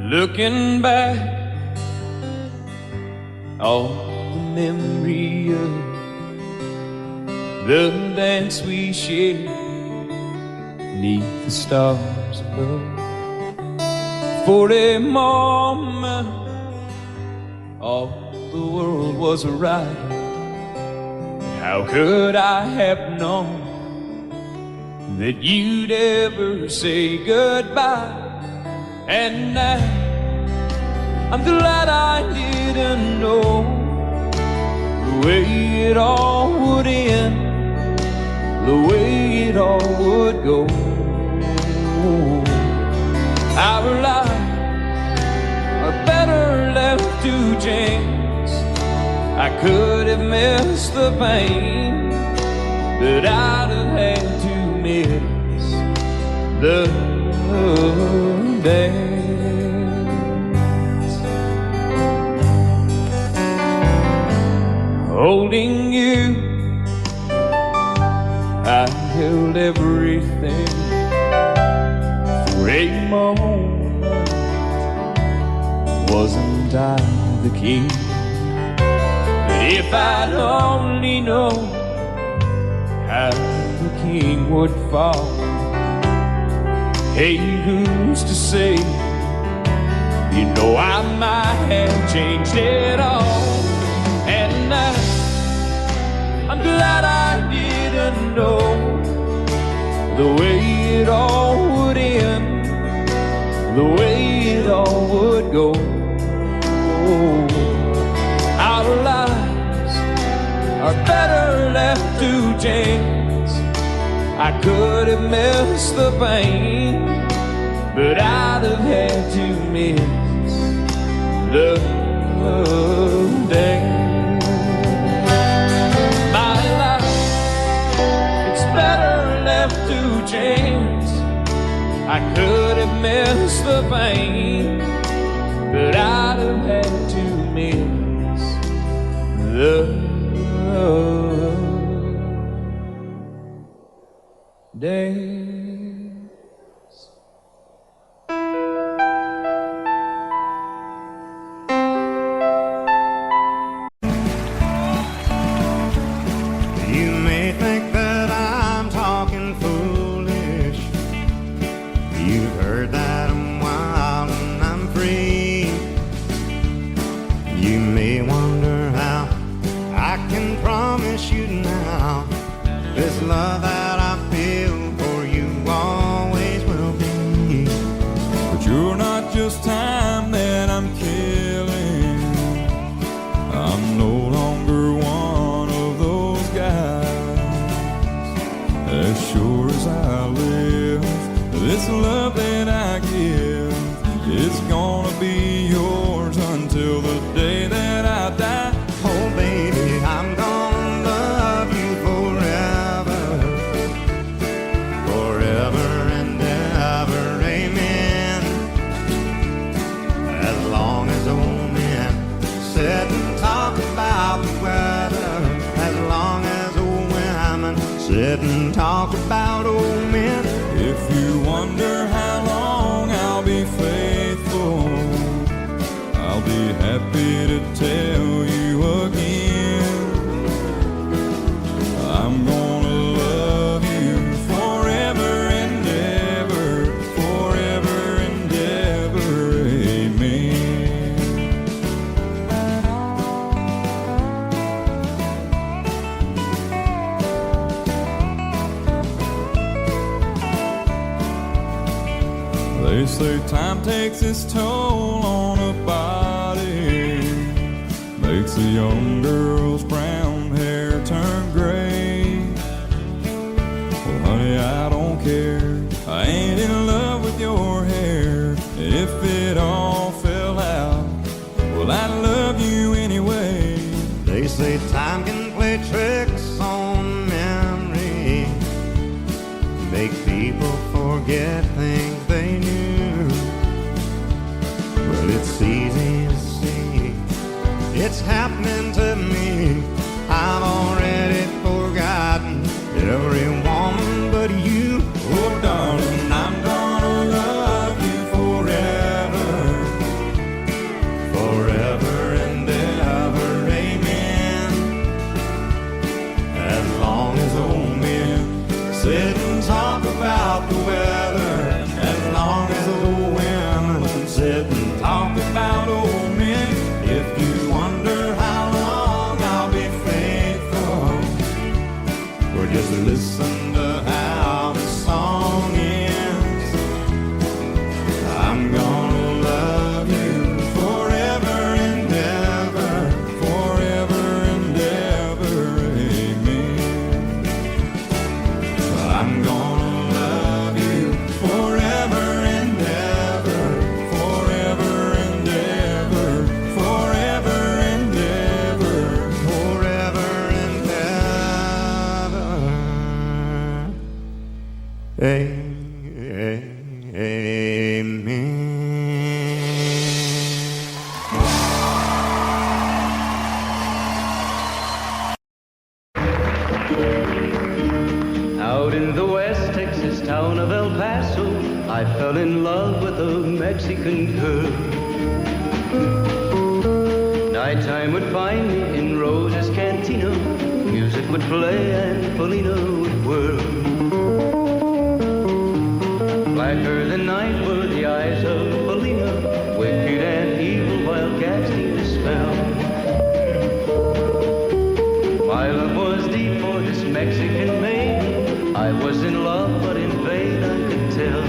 Looking back, all the memory of the dance we shared neath the stars above. For a moment, all the world was right. How could I have known that you'd ever say goodbye? And now I'm glad I didn't know the way it all would end, the way it all would go. Our lives are better left to chance. I could have missed the pain, but I'd have had to miss the dance. Holding you, I held everything. For a moment, wasn't I the king? But if I'd only known how the king would fall, hey, who's to say? You know I might have changed it all. And I'm glad I didn't know the way it all would end, the way it all would go. Our lives are better left to chance. I could have missed the pain, but I'd have had to miss the dance. My life, it's better left to chance. I could have missed the pain, but I'd have had to miss the dance. You may think that I'm talking foolish. You've heard that I'm wild and I'm free. You may wonder how I can promise you now this love that I feel for you always will be. But you're not just time that I'm killing. I'm no longer one of those guys. As sure as I live, this love that I give is gonna be yours until the day that I die. Oh baby, I'm gonna love you forever, forever and ever, amen. As long as old men sit and talk about the weather, as long as old women sit and talk about old men. If you wonder how long I'll be faithful, I'll be happy to tell you again. I'm gonna love you forever and ever, forever and ever, amen. They say time takes its toll on a body, makes a young girl's brown hair turn gray. Well, honey, I don't care. I ain't in love with your hair. If it all fell out, well, I love you anyway. They say time can play tricks on memory, make people forget things they knew. Well, it's easy to see, it's happening to me. I've already forgotten every woman but you. Oh darling, I'm gonna love you forever, sit and talk about old men. If you wonder how long I'll be faithful, or just listen to how the song ends. I'm gonna love you forever and ever, forever and ever, amen. I'm gonna love you forever and ever, forever and ever, forever and ever, forever and ever. Amen. Out in the West Texas town of El Paso, I fell in love with a Mexican girl. Nighttime would find me in Rose's Cantina. Music would play and Felina would whirl. Blacker than night were the eyes of Felina, wicked and evil while casting a spell. My love was deep for this Mexican maiden. I was in love, but in vain I could tell.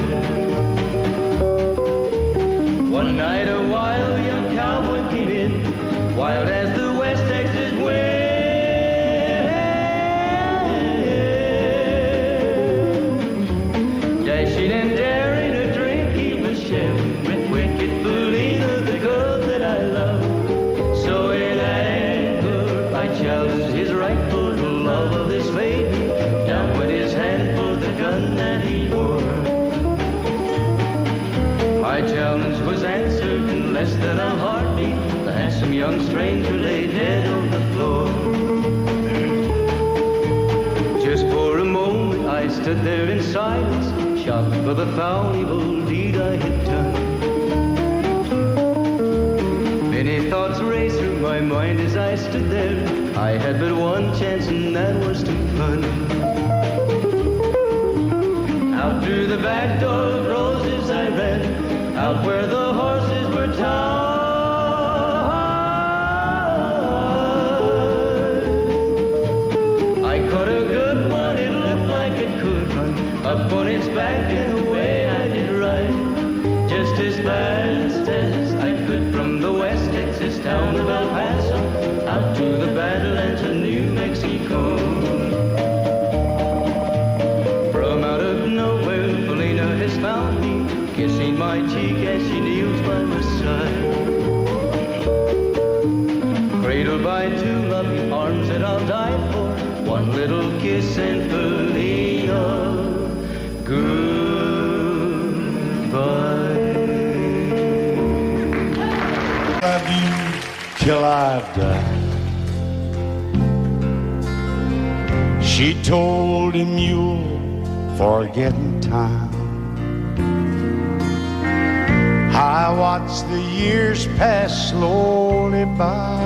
One night a wild young cowboy came in, wild as the West Texas wind. Dashing and daring a drink he was sharing with wicked Felina, the girl that I love. So in anger I challenged his right for the love of this maiden. Down went his hand for the gun that he wore. My challenge was answered in less than a heartbeat. The handsome young stranger lay dead on the floor. Just for a moment I stood there in silence, shocked for the foul evil deed I had done. Many thoughts raced through my mind as I stood there. I had but one chance and that was to run. Out through the back door of Roses I ran, out where the horses were tied. I caught a good one, it looked like it could run, up on its back and away I did ride. Just as fast as I could from the West Texas town of El Paso, out to the Badlands of New Mexico. From out of nowhere, Felina has found me, kissing my cheek as she kneels by my side. Cradled by two loving arms that I'll die for, one little kiss and Felina, goodbye. Love you till I die. She told him you'll forget in time. I watched the years pass slowly by,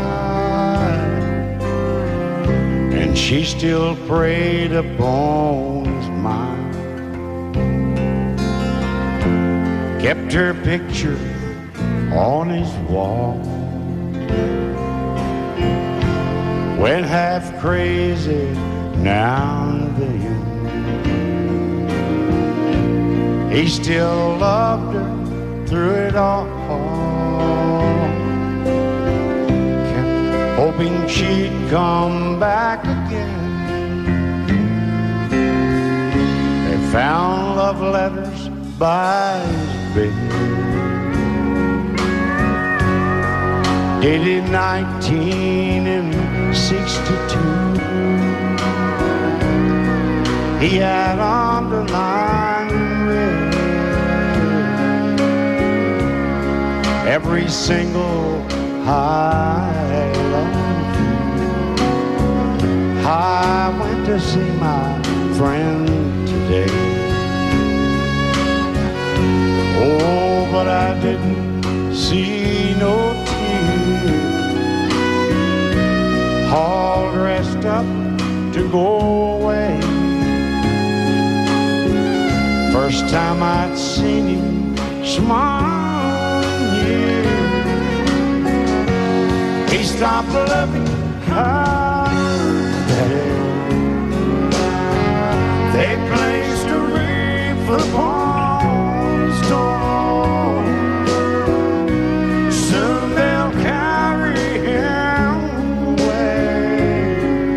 and she still preyed upon his mind. Kept her picture on his wall, went half crazy now and then. He still loved her through it all, kept hoping she'd come back again. They found love letters by his bed, dated 1962. He had underlined in red every single I love you. I went to see my friend today. Oh, but I didn't see no tears. All dressed up to go away. First time I'd seen him smile stop loving her today. They placed a wreath upon his door. Soon they'll carry him away.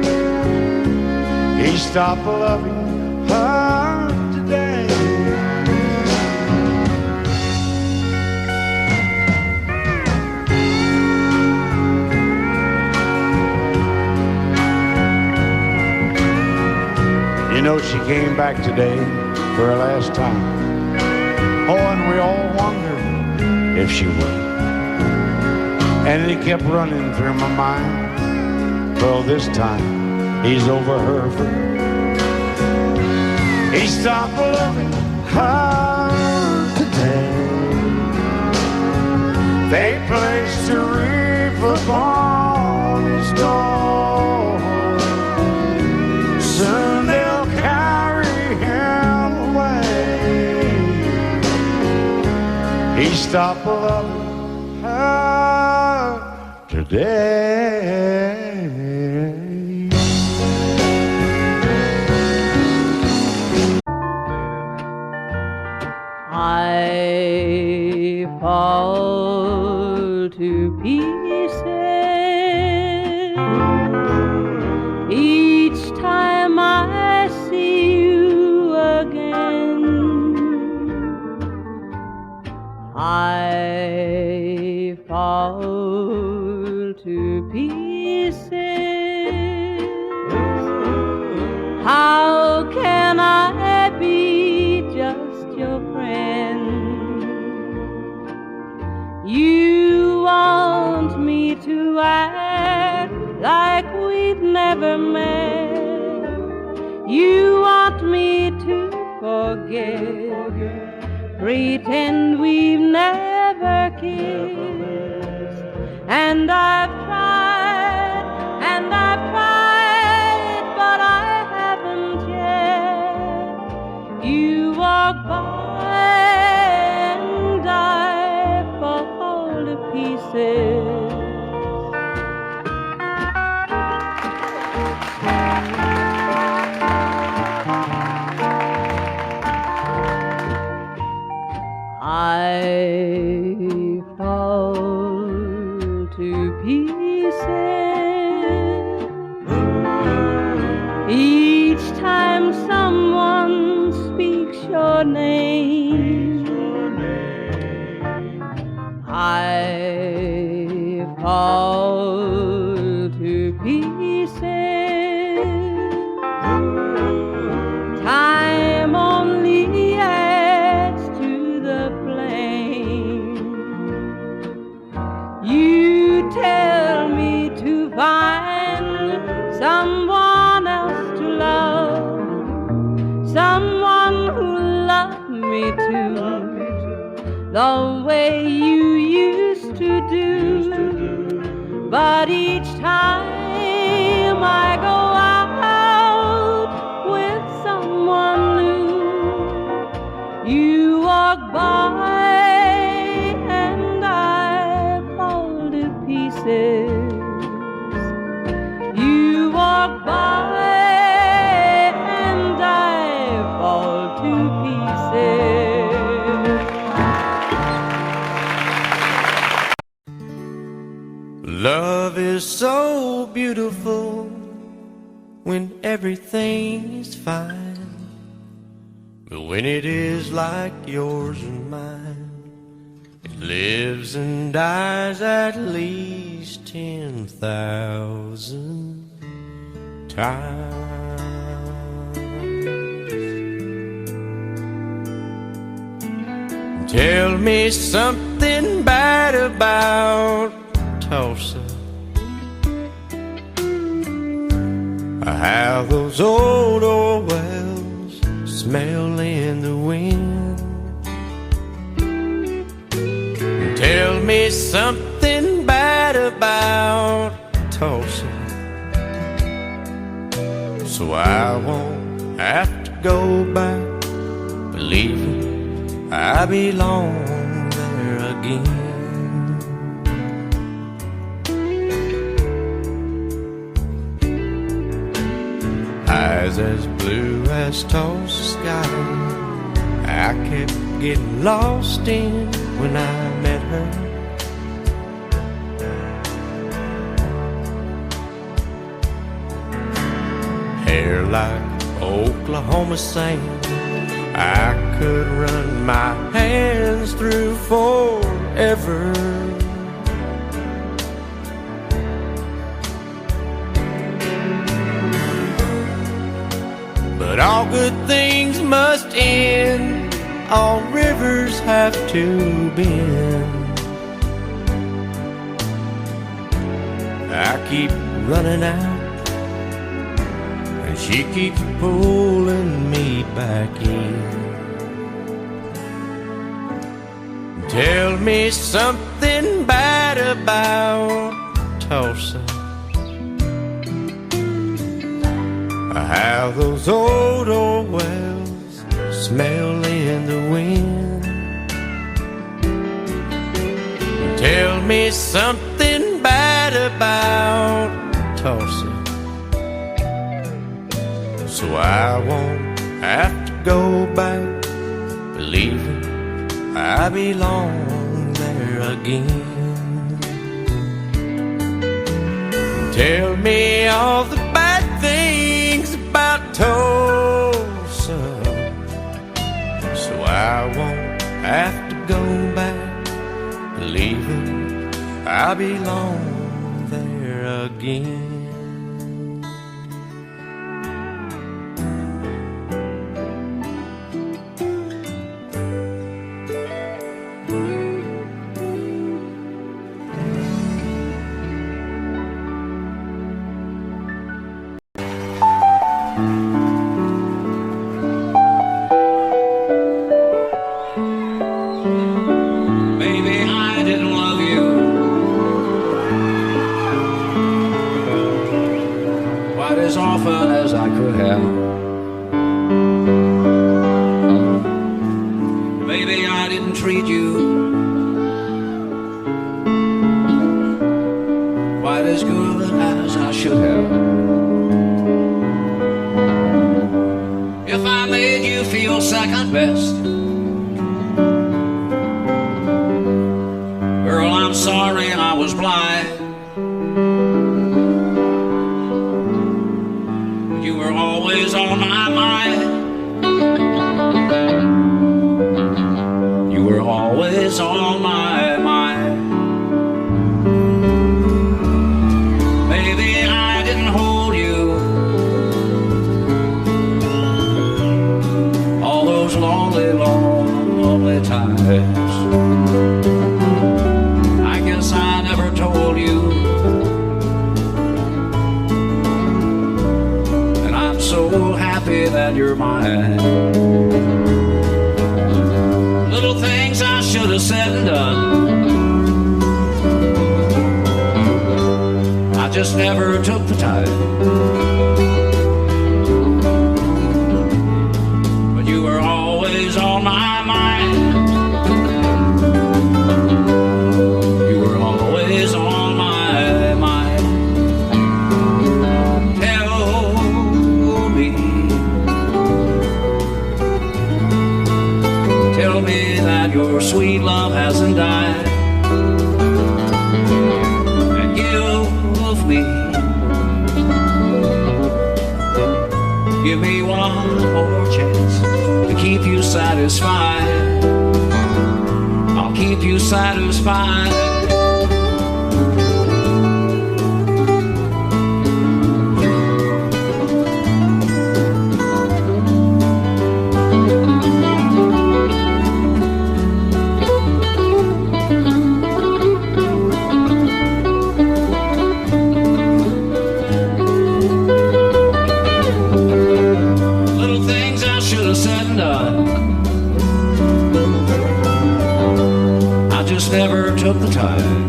He stopped loving her today. You know, she came back today for her last time. Oh, and we all wondered if she would. And it kept running through my mind. Well, this time he's over her for good. He stopped loving her today. They placed a wreath upon his door. Soon they'll carry him away. He stopped loving her today. I fall to pieces each time I see you again. I fall to pieces. How can I be just your friend? You want me to act like we've never met. You want me to forget, pretend we've never kissed. And I've tried, but I haven't yet. You walk by and I fall to pieces. I fall to pieces each time someone speaks your name. I fall to pieces. Time only adds to the flame. You tell me to find someone else to love, someone who loved me too, the way you used to do. But each time I go out with someone new, you walk by and I fall to pieces. You walk by and I fall to pieces. Love is so beautiful when everything is fine, but when it is like yours and mine, it lives and dies at least 10,000 times. Tell me something bad about Tullsa, how those old wells smell in the wind. Tell me something bad about Tullsa, so I won't have to go back believing I belong there again. eyes as blue as Tullsa sky. I kept getting lost in when I met her. Hair like Oklahoma sand, I could run my hands through forever. But all good things must end, all rivers have to bend. I keep running out, and she keeps pulling me back in. Tell me something bad about Tullsa, how those old wells smell in the wind. Tell me something bad about Tullsa, so I won't have to go back believing I belong there again. Tell me all the bad things about Tullsa, so I won't have to go back believing I belong there again. As often as I could have. Maybe I didn't treat you quite as good as I should have. If I made you feel second best, girl, I'm sorry I was blind. Always on my mind. You were always on my mind. Maybe I didn't hold you all those lonely, lonely times. I guess I never told you. So happy that you're mine. Little things I should have said and done, I just never took the time. But you were always on my mind. You were always on my mind. Tell me that your sweet love hasn't died, and give me one more chance to keep you satisfied. I'll keep you satisfied. Never took the time,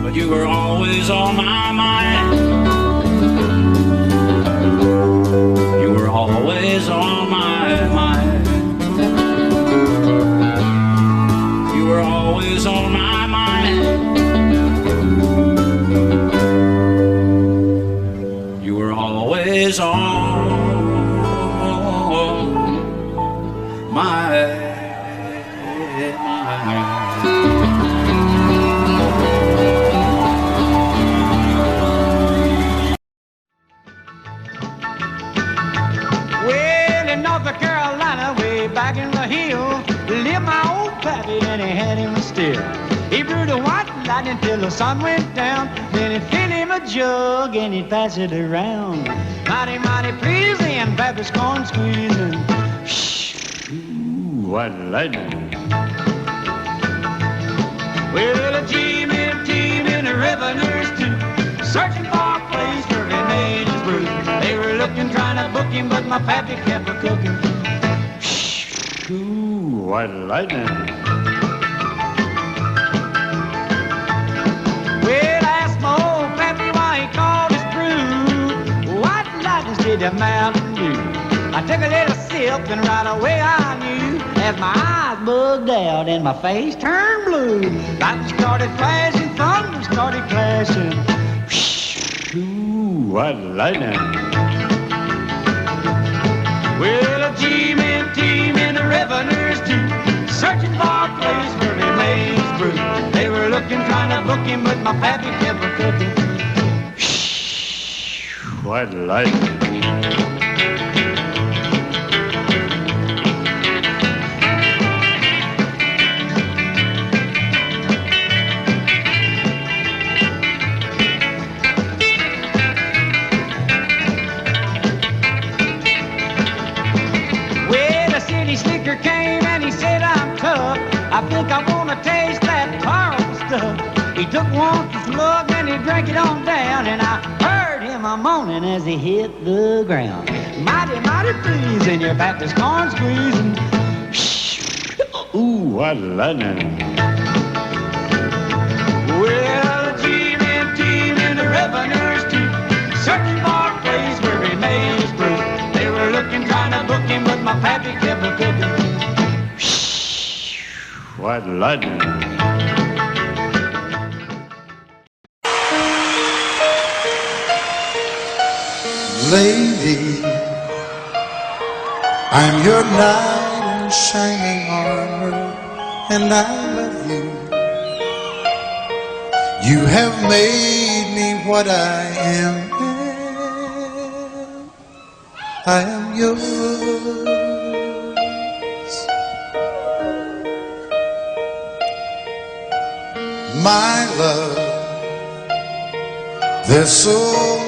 but you were always on my mind. You were always on my mind. You were always on my mind. my. Well, in North Carolina, way back in the hill, lived my old pappy and he had him still. He brewed a white lightning till the sun went down. Then he'd fill him a jug and he'd pass it around. Mighty, mighty pleasing, pappy's corn squeezing. Ooh, white lightning. Well, a team in the revenues too, searching for a place where he made his brew. They were looking, trying to book him, but my pappy kept a cooking. Ooh, white lightning. Well, I asked my old pappy why he called his brew White Lightning did the Mountain Dew. I took a little sip and right away I knew, as my eyes bugged out and my face turned blue. Lightning started flashing, thunder started clashing. Ooh, white lightning. Well, a team in the revenues too, searching for a place where he made his brew. They were looking, trying to book him, but my pappy kept a cooking. White lightning. Slicker came and he said, I'm tough. I think I want to taste that powerful stuff. He took one slug and he drank it on down, and I heard him a moaning as he hit the ground. Mighty, mighty pleasing, your Baptist corn squeezing. Ooh, what lightning. Well, a team in the revenues too, searching for a place where he made his brew. They were looking, trying to book him, but my pappy kept a cooking. White lightning. Lady, I'm your knight in shining armor, and I love you. You have made me what I am. I am yours. My love, there's so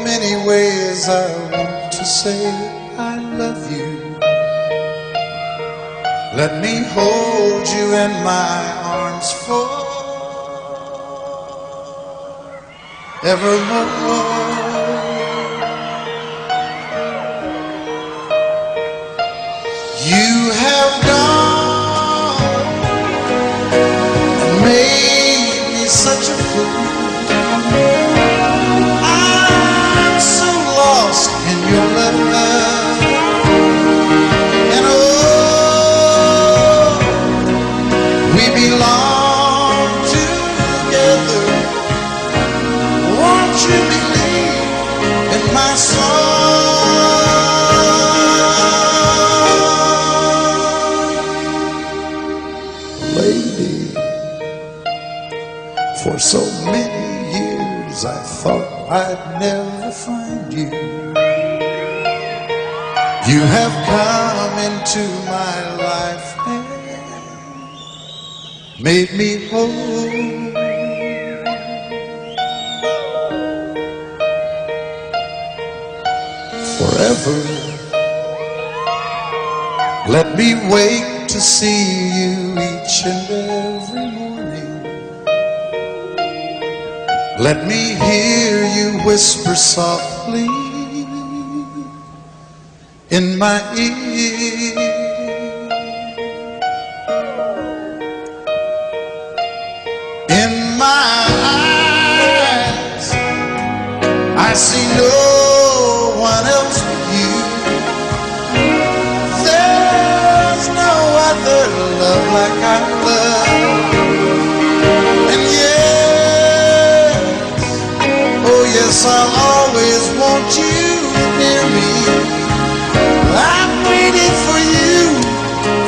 many ways I want to say I love you. Let me hold you in my arms forevermore. You have gone, made me such a fool. I'm so lost in your love, and oh, we belong together. Won't you believe in my song? For so many years I thought I'd never find you. You have come into my life and made me whole. Forever, let me wake to see you each and every morning. Let me hear you whisper softly in my ear. In my eyes, I see no one else but you. There's no other love like our love. And yes, I'll always want you near me. I've waited for you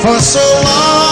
for so long.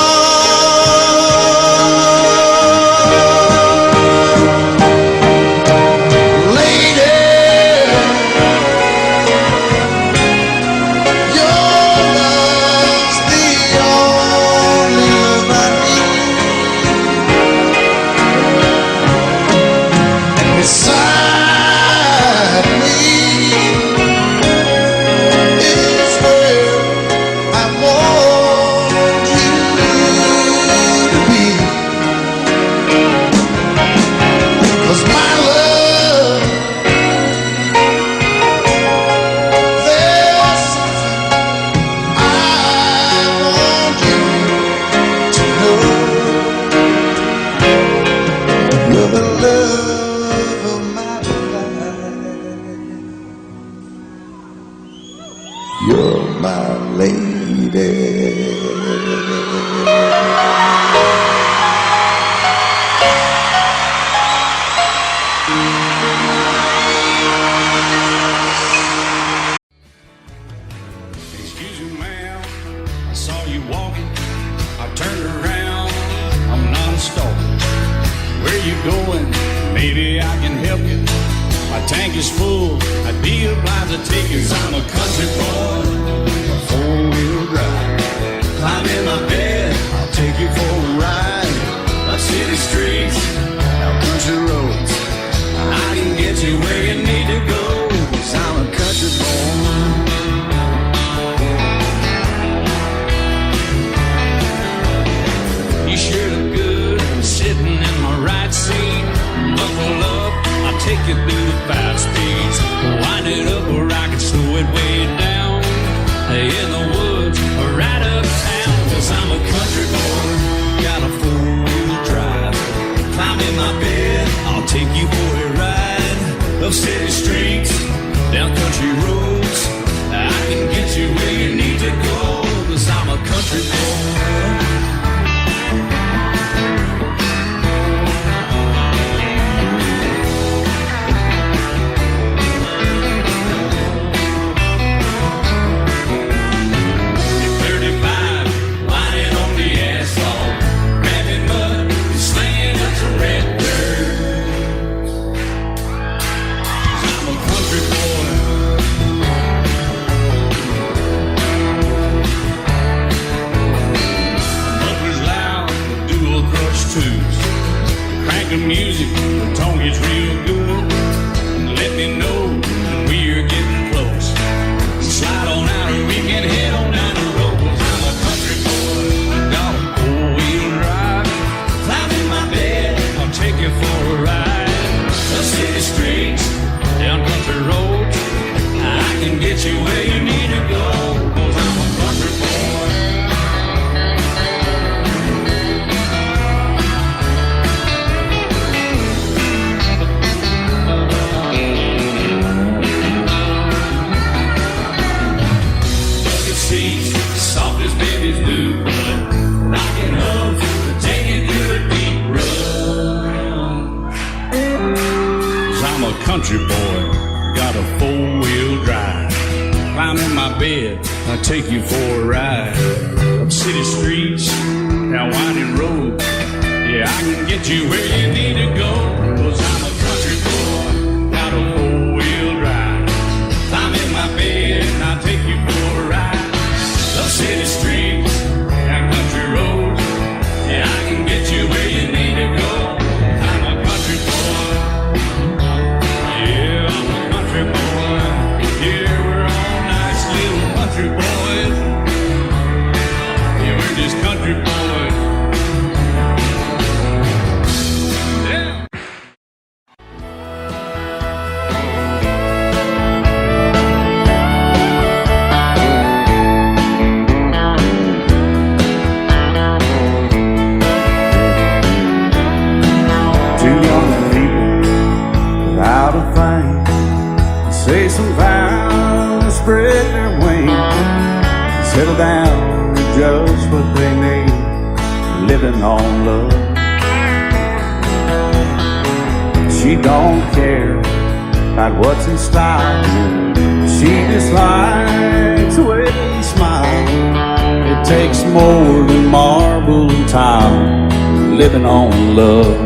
takes more than marble and tile, living on love.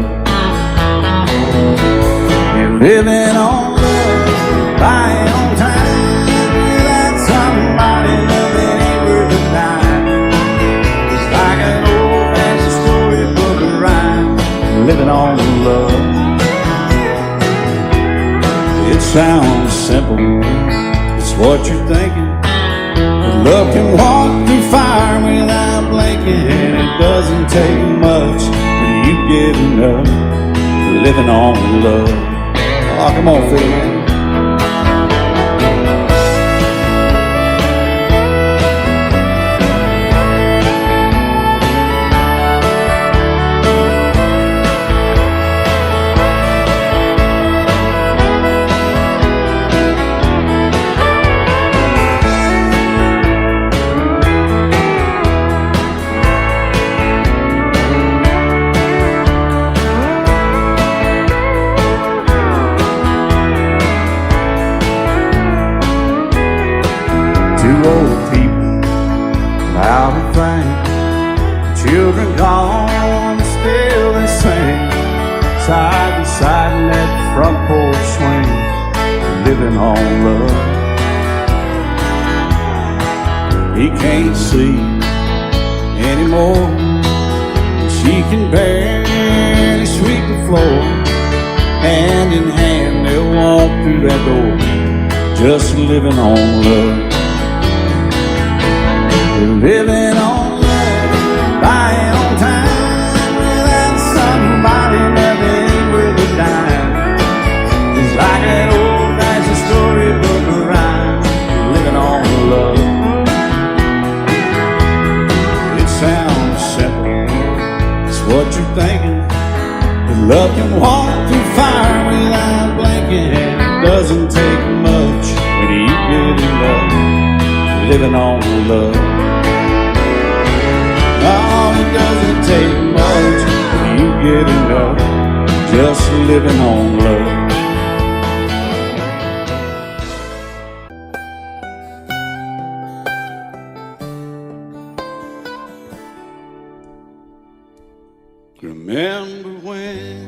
You're living on love, buying on time, without somebody loving ain't worth a dime. It's like an old-fashioned storybook of rhyme, living on love. It sounds simple, it's what you're thinking. But love can walk through fire without blinking. It doesn't take much for you giving up, living on love. Oh, come on, Phil, man. Two old people out of fame, children gone, still they sing, side by side in that front porch swing, living on love. He can't see anymore, she can barely sweep the floor. Hand in hand they'll walk through that door, just living on love. Living on love, buying on time, without somebody loving ain't worth a dime. It's like an old-fashioned storybook of rhyme, living on love. It sounds simple, it's what you're thinking. But love can walk through fire without blinking. It doesn't take much when you get in love, living on love. Oh, it doesn't take much when you get enough, just living on love. Remember when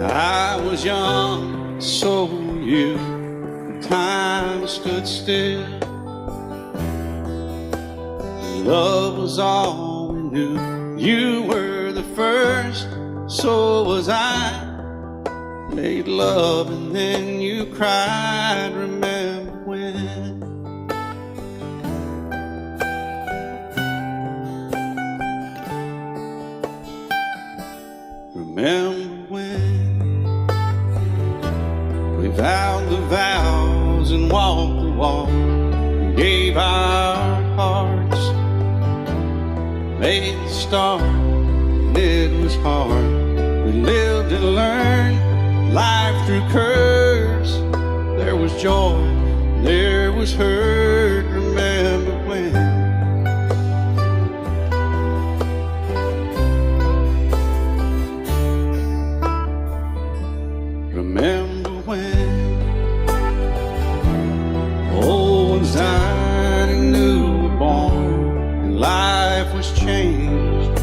I was young, so were you, and time stood still. Love was all we knew. You were the first, so was I. Made love and then you cried. Remember when? Remember when we vowed the vows and walked the walk and gave our hearts, made the start, and it was hard. We lived and learned life through curves. There was joy, there was hurt. Remember when? Remember when old ones died and new were born, and life was changed,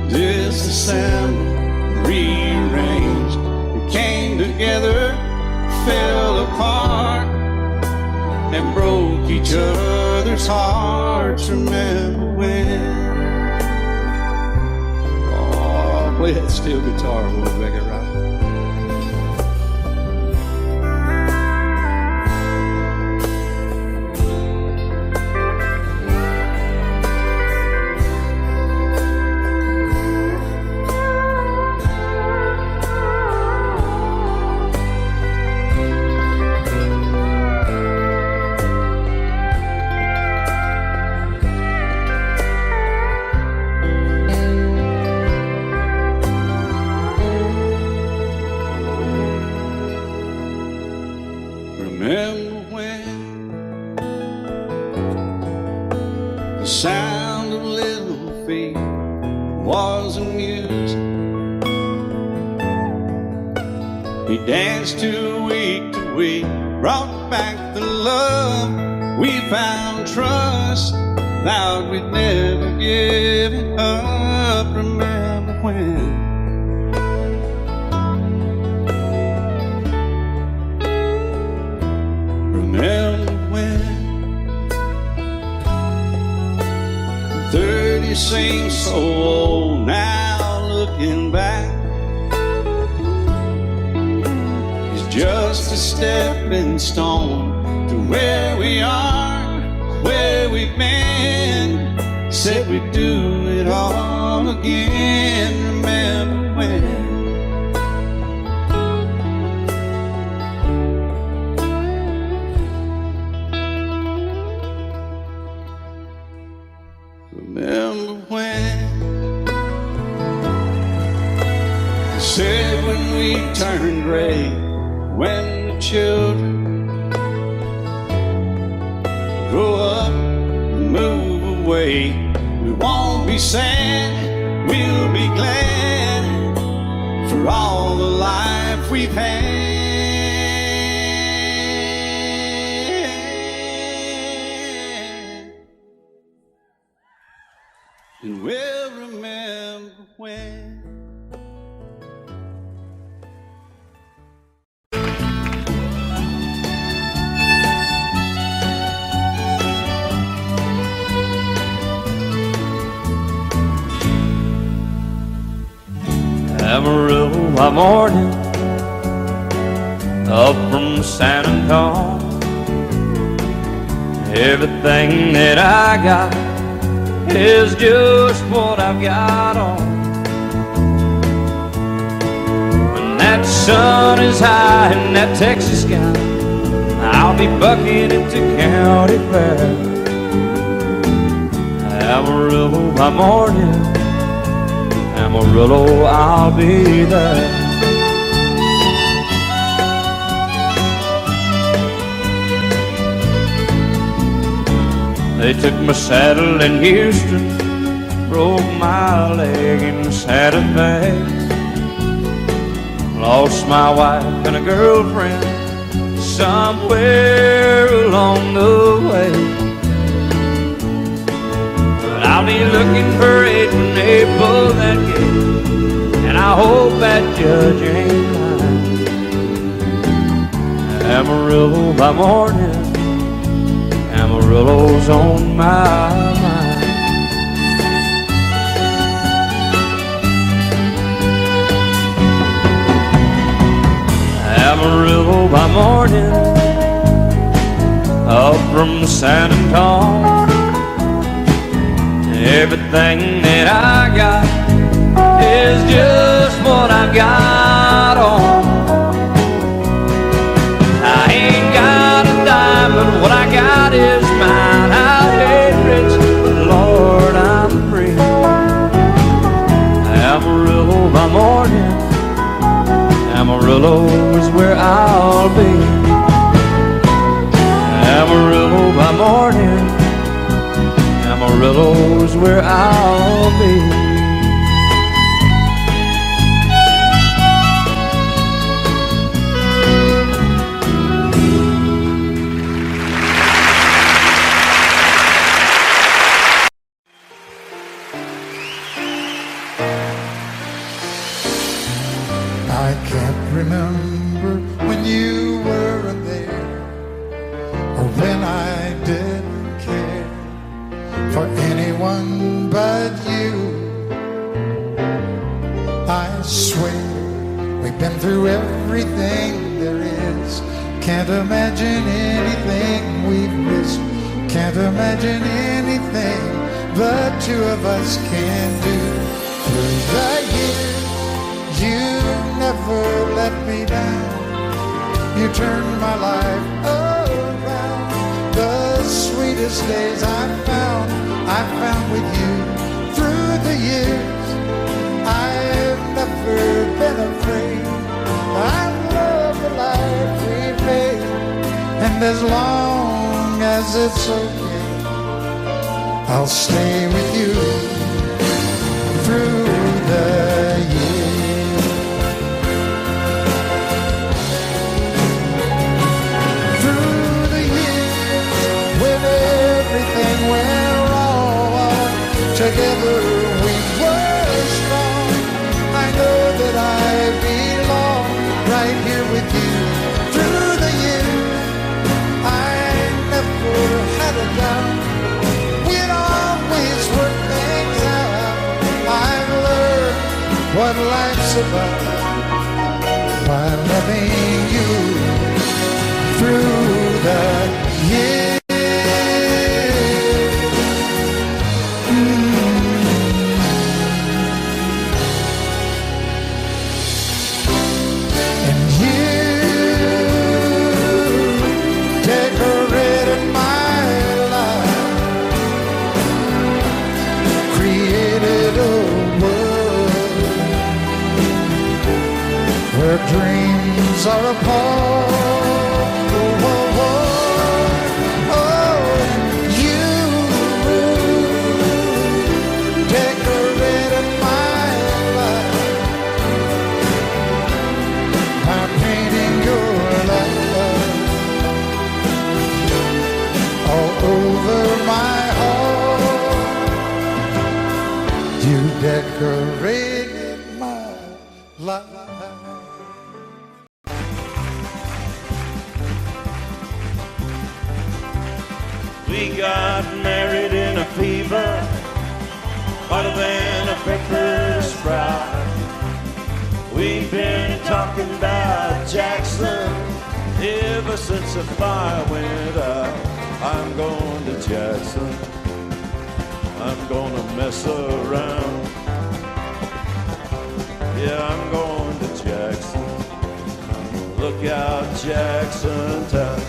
disassembled, rearranged. We came together, fell apart, and broke each other's hearts. Remember when? Oh, play that steel guitar, we'll make it right. Remember when the sound of little feet was amused? He danced to week, brought back the love We found trust, vowed we'd never give it up. Remember when? Remember when? 30 seems so old now, looking back. It's just a stepping stone to where we are, where we've been. Said we'd do it all again. Remember when? Remember when? Said when we turned gray, when the children grow up and move away, we won't be sad, we'll be glad for all the life we've had. And we'll remember when. Amarillo by morning, up from San Antonio. Everything that I got is just what I've got on. When that sun is high in that Texas sky, I'll be bucking into county fair. Amarillo by morning, Amarillo, I'll be there. They took my saddle in Houston, broke my leg in Santa Fe. Lost my wife and a girlfriend somewhere along the way. I'll be looking for it when they pull that gate, and I hope that judge ain't lying. Amarillo by morning, Amarillo's on my mind. Amarillo by morning, up from San Antonio. Everything that I got is just what I've got on. I ain't got a dime, but what I got is mine. I ain't rich, but Lord, I'm free. Amarillo by morning, Amarillo is where I'll be. Amarillo by morning, Amarillo's where I'll be. I can't remember when you weren't there, or when I didn't care for anyone but you. I swear we've been through everything there is. Can't imagine anything we've missed. Can't imagine anything the two of us can do. Through the years, you never let me down. You turned my life around. The sweetest days I found with you. Through the years, I've never been afraid. I love the life we've made, and as long as it's okay, I'll stay with you through the years. Through the years, Together we were strong. I know that I belong right here with you. Through the years, I never had a doubt. We'd always work things out. I've learned what life's about by loving you through the years. Dreams are apart. Oh, oh, oh, oh. You decorated my life by painting your love all over my heart. You decorated my life. We got married in a fever, hotter than a pepper sprout. We've been talking about Jackson ever since the fire went out. I'm going to Jackson, I'm gonna mess around. Yeah, I'm going to Jackson, look out Jackson town.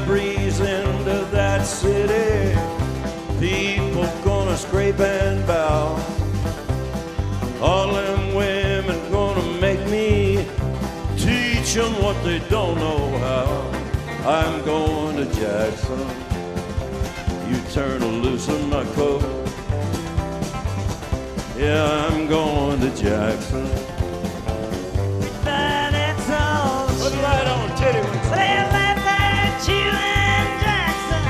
Breeze into that city, people gonna scrape and bow. All them women gonna make me teach them what they don't know how. I'm going to Jackson, you turn loose in my coat. Yeah, I'm going to Jackson. That's all. Put the light on, titty wings. You and Jackson,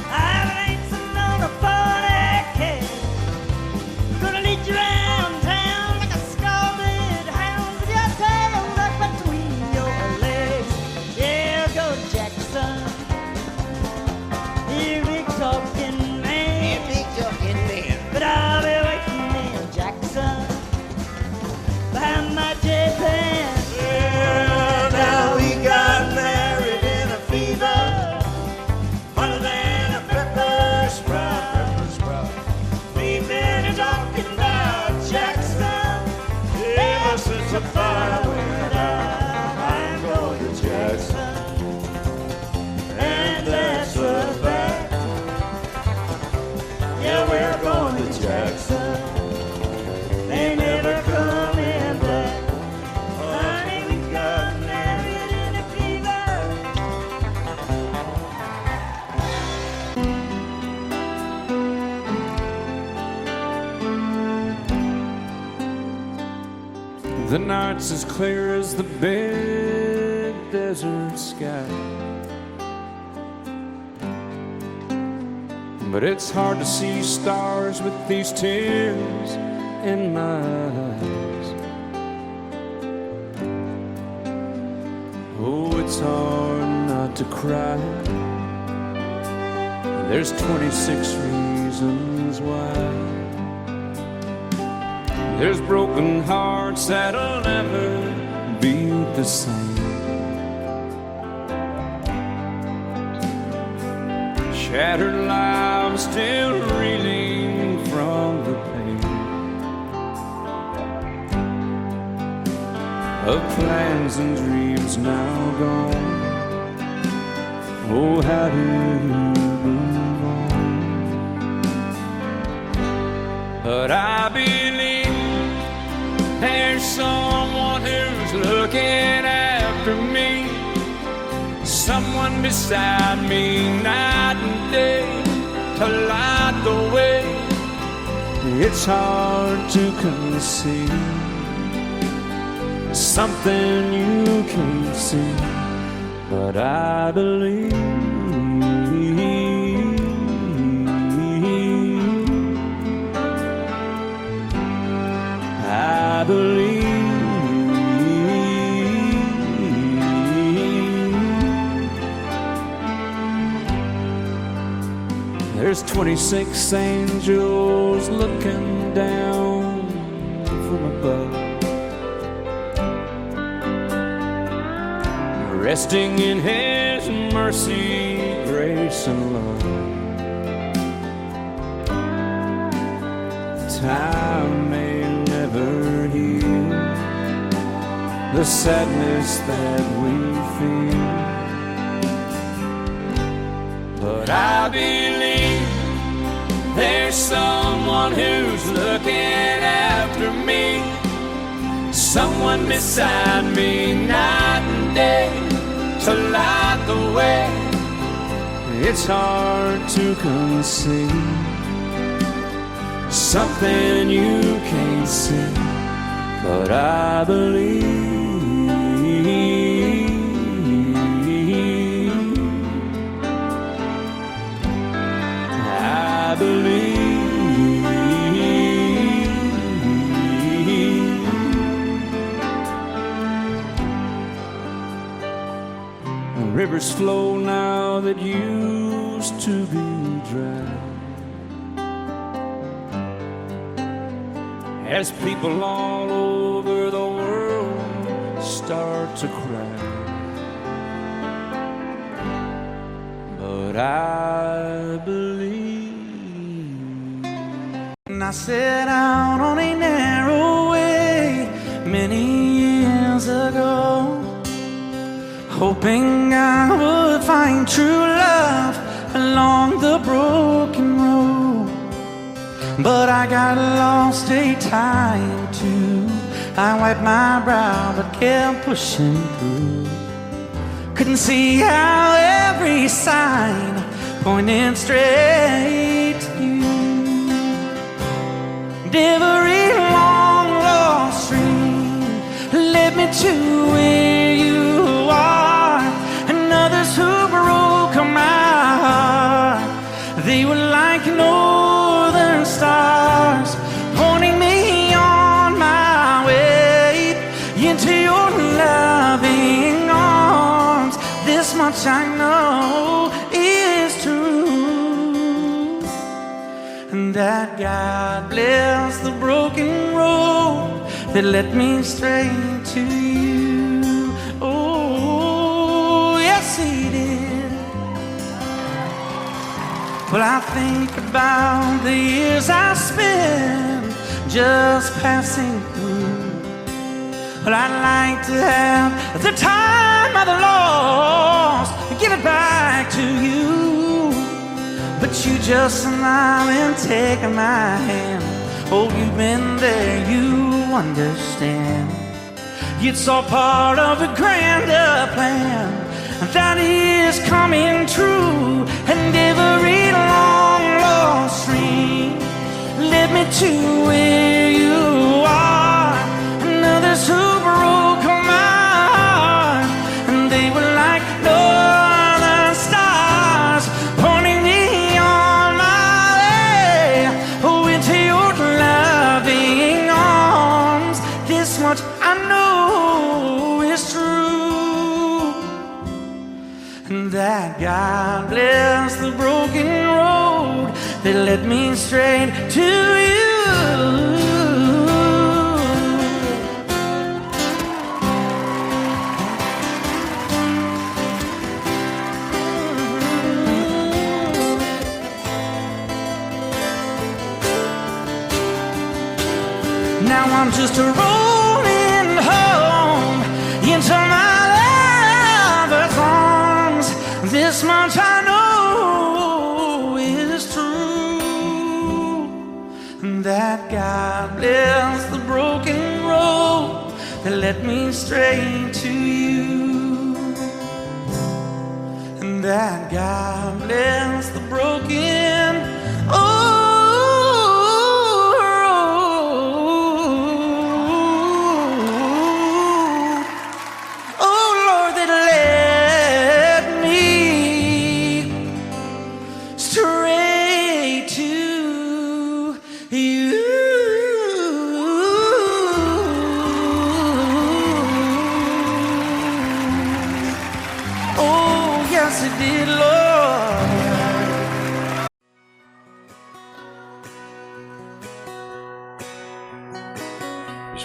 I've racing on a 40K. Gonna lead you around town like a scalded hound with your tail tucked between your legs. Yeah, go Jackson, you big talking man. Yeah, big talking man. But I'll be waiting in Jackson behind my J-Pan. Yeah, now we got married in a fever, hotter than a pepper sprout. We've been talking about Jackson ever since the fire went out. I'm going to Jackson, and that's a fact. Yeah, we're going to Jackson. They never coming back. Honey, we got married in a fever. The night's as clear as the big desert sky, but it's hard to see stars with these tears in my eyes. Oh, it's hard not to cry. There's 26 reasons why. There's broken hearts that'll never be the same. Shattered lives still reeling from the pain of plans and dreams now gone. Oh, how do you move on? But I be someone who's looking after me, someone beside me night and day to light the way. It's hard to conceive something you can't see, but I believe. I believe. There's 26 angels looking down from above, resting in His mercy, grace, and love. Time may never heal the sadness that we feel, but I believe there's someone who's looking after me, someone beside me night and day to light the way. It's hard to conceive something you can't see, but I believe. I believe. Rivers flow now that used to be dry, as people all over the world start to cry. But I believe. And I set out on a narrow way many years ago, hoping I would find true love along the broken road. But I got lost a time too. I wiped my brow but kept pushing through. Couldn't see how every sign pointed straight to you. Every long lost stream led me to where you are, and others who broke my heart, they were like northern stars, pointing me on my way into your loving arms. This much I know is true, and that God bless the broken road that led me straight to you. Oh, yes, He did. Well, I think about the years I spent just passing through. Well, I'd like to have the time I've lost, give it back to you. But you just smile and take my hand. Oh, you've been there, you understand. It's all part of a grander plan that is coming true. And every long lost stream led me to where you are, and others who broke my heart, and they were like northern stars, pointing me on my way, oh, into your loving arms. This much I know is true, and that God bless the broken road that led me straight to you. Now I'm just rolling home into my lover's arms. This much I know is true, that God bless the broken road that led me straight to you. And that God bless the broken.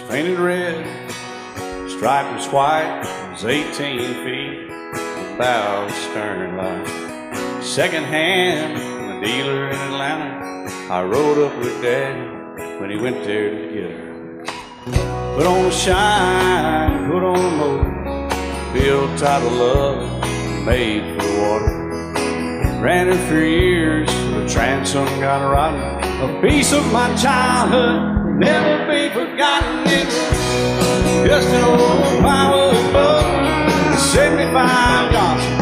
Painted red, striped was white, it was 18 feet, bow stern line. Second hand from a dealer in Atlanta, I rode up with Daddy when he went there to get her. Put on a shine, put on a motor, built tight of love, made for the water. Ran her for years, the transom got rotten. A piece of my childhood never be forgotten. It's just an old power boat, 75 Johnson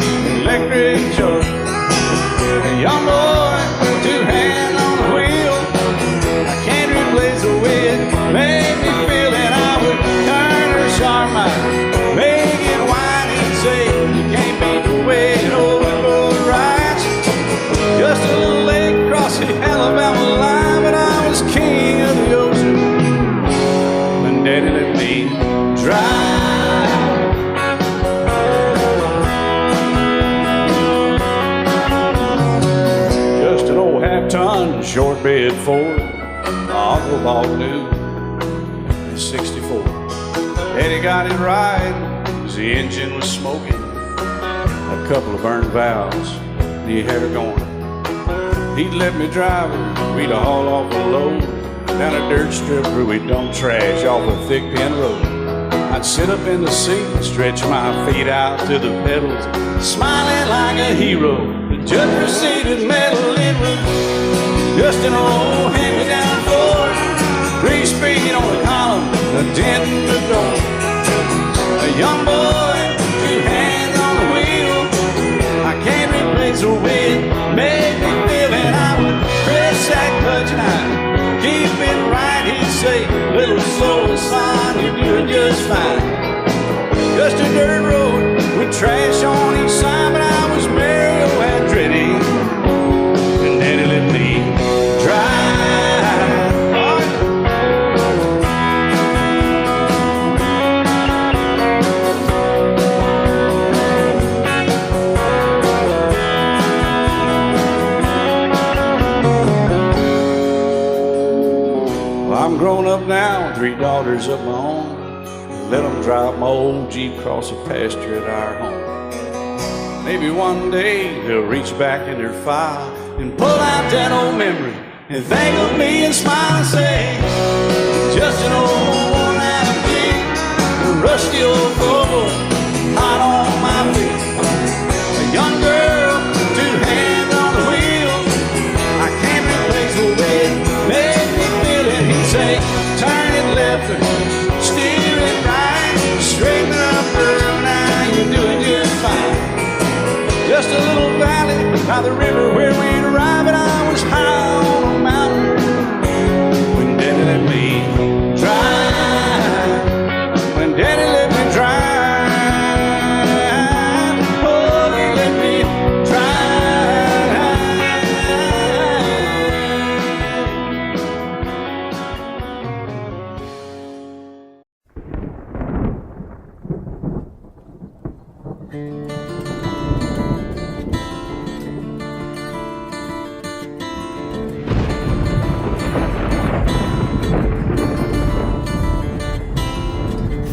electric jug. A young boy, two hands on the wheel. I can't replace the way it made me feel that I would turn her sharp mind, make it wide and say you can't beat the way an old boat rides. Just a little lake across the Alabama line, but I was king of the ocean. Daddy let me drive. Just an old half-ton short bed Ford my uncle bought new in '64. Daddy got it right as the engine was smoking, a couple of burned valves, and he had her going. He'd let me drive her, we'd haul off a load down a dirt strip where we dump trash off a thick pin road. I'd sit up in the seat and stretch my feet out to the pedals, smiling like a hero. The judge proceeded metal, it was just an old hand-me-down Ford, 3-speed on the column, a dent in the door. A young boy, two hands on the wheel. I can't replace the way it made me feel, and I would press that clutch and I'd keep it right, he'd say, little slow, son, you're doing just fine. Just a dirt road with trash on each side, but I was Mario Andretti, and Daddy let me drive. I'm grown up now, 3 daughters of my own. Let them drive my old Jeep across the pasture at our home. Maybe one day they'll reach back in their file and pull out that old memory and think of me and smile and say, just an old worn-out Jeep, a rusty old Volvo, hot on my feet. A young girl, 2 hands on the wheel. I can't replace the way it made me feel it. He'd say, turn it left or steer it right, straighten up girl, now you're doing just fine. Just a little valley by the river where we'd arrive, and I was high on a mountain when Daddy let me drive. When Daddy let me drive, oh, he let me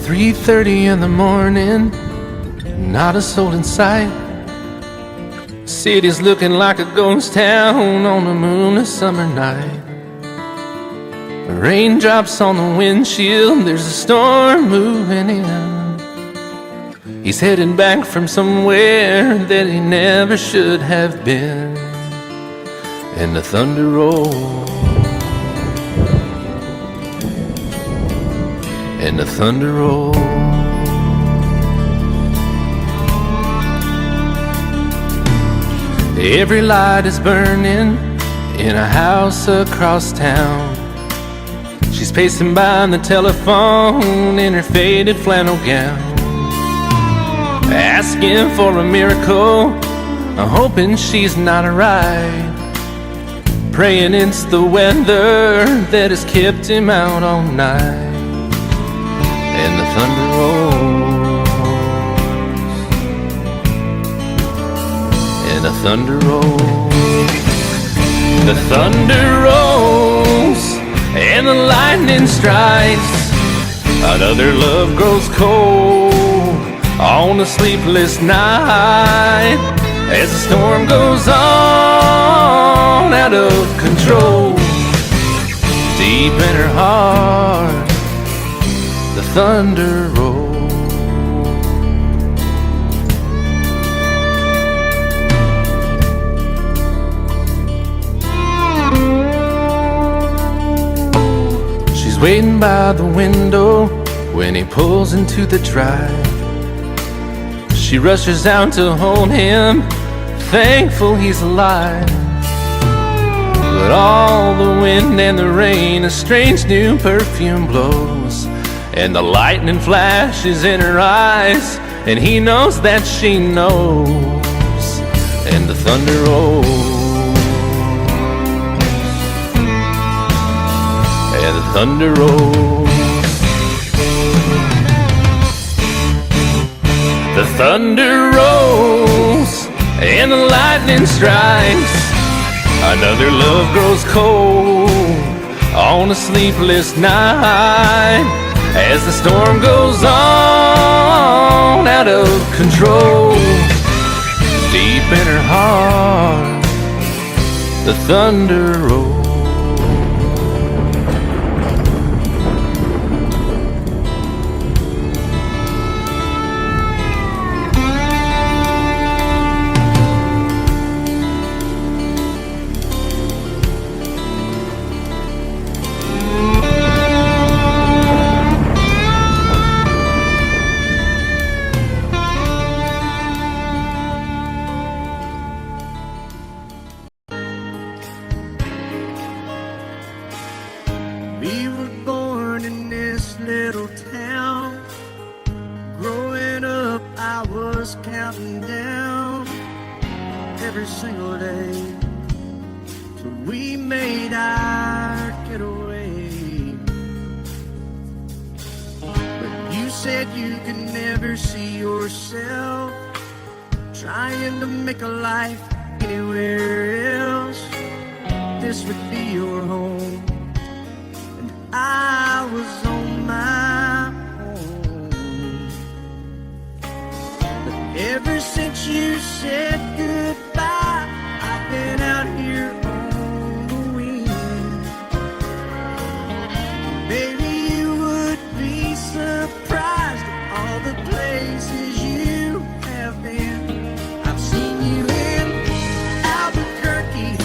"3:30 in the morning, not a soul in sight. City's looking like a ghost town on a moonless summer night. Raindrops on the windshield, there's a storm moving in. He's heading back from somewhere that he never should have been. And the thunder rolls, and the thunder rolls. Every light is burning in a house across town. She's pacing by the telephone in her faded flannel gown, asking for a miracle, hoping she's not alright, praying it's the weather that has kept him out all night. And the thunder rolls, and the thunder rolls, the thunder rolls, and the lightning strikes. Another love grows cold on a sleepless night, as the storm goes on out of control. Deep in her heart, the thunder rolls. She's waiting by the window when he pulls into the drive. She rushes out to hold him, thankful he's alive. But all the wind and the rain, a strange new perfume blows, and the lightning flashes in her eyes, and he knows that she knows. And the thunder rolls, and the thunder rolls. The thunder rolls, and the lightning strikes. Another love grows cold on a sleepless night, as the storm goes on out of control. Deep in her heart, the thunder rolls. We were born in this little town. Growing up, I was counting down every single day till we made our getaway. But you said you could never see yourself trying to make a life anywhere else. This would be your home. I was on my own. But ever since you said goodbye, I've been out here on the wing. Maybe you would be surprised at all the places you have been. I've seen you in Albuquerque,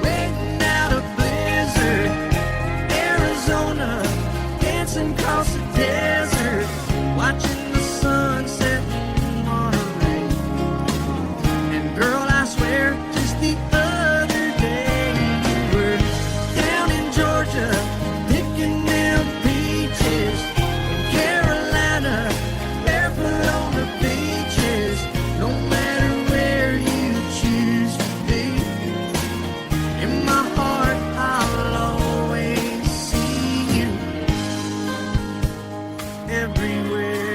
waiting out a blizzard, dancing across the desert, watching the sunset in Monterey. And girl, I swear, just the other day you were down in Georgia, picking them peaches. In Carolina, barefoot on the beaches. No matter where you choose to be, in my heart I'll always see you everywhere.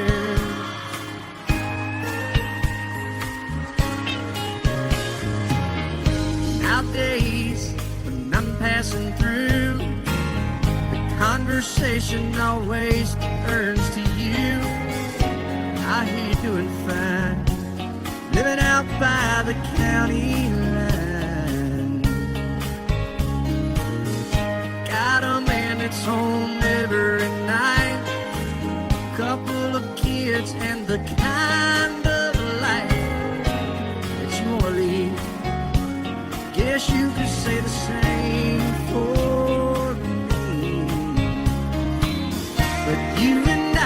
Nowadays, when I'm passing through, the conversation always turns to you. I hear you doing fine, living out by the county line. Got a man that's home every night, couple of kids, and the kind of life that you want to lead. Guess you could say the same for me. But you and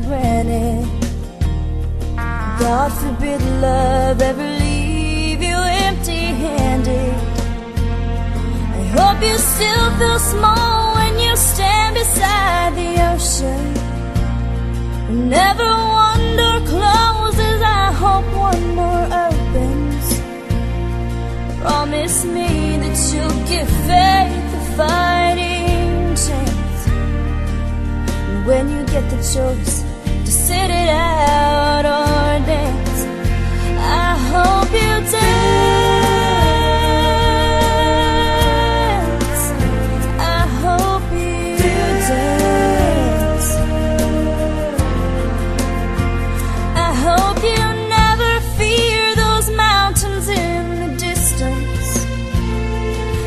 granted. God forbid love ever leave you empty-handed. I hope you still feel small when you stand beside the ocean. Never one door closes, I hope one more opens. Promise me that you'll give faith a fighting chance. And when you get the choice to sit it out or dance, I hope you dance. I hope you dance. I hope you never fear those mountains in the distance.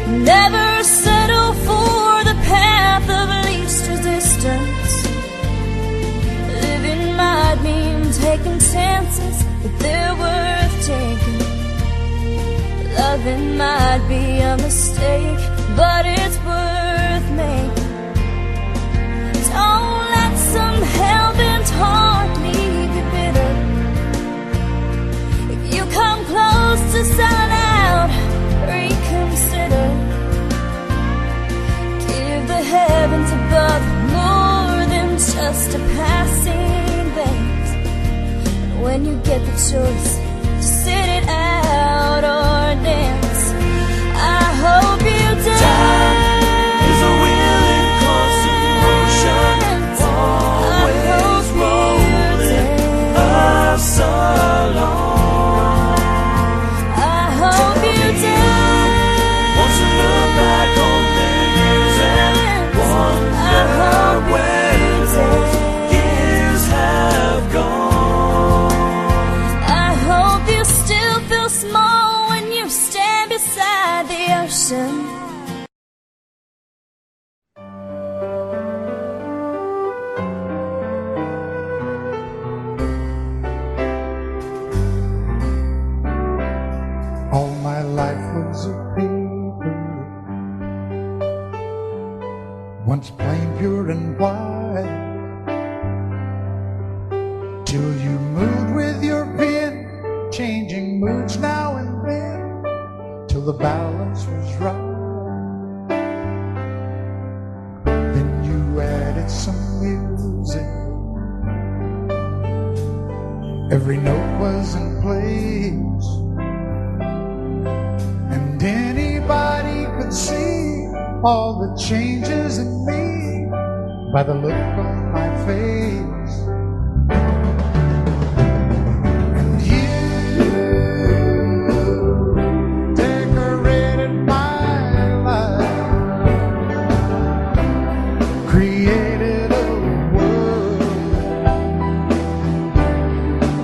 Never settle for the path of least resistance. Living might mean taking chances, but they're worth taking. Loving might be a mistake, but it's worth making. Don't let some hell-bent heart leave you bitter. If you come close to selling out, reconsider. Give the heavens above more than just a passing glance. And when you get the choice to sit it out or dance, I hope you dance. Time is a willing constant motion, always rolling us along. I hope you dance. Once you look back on the years and wonder where those years have gone. I hope you still feel small when you stand beside the ocean. All my life was a paper, once plain, pure and white, till you moved with your pen, changing moods now and then, till the balance was right. Then you added some music, every note was in place, and anybody could see all the changes in me by the look on my face. And you decorated my life, created a world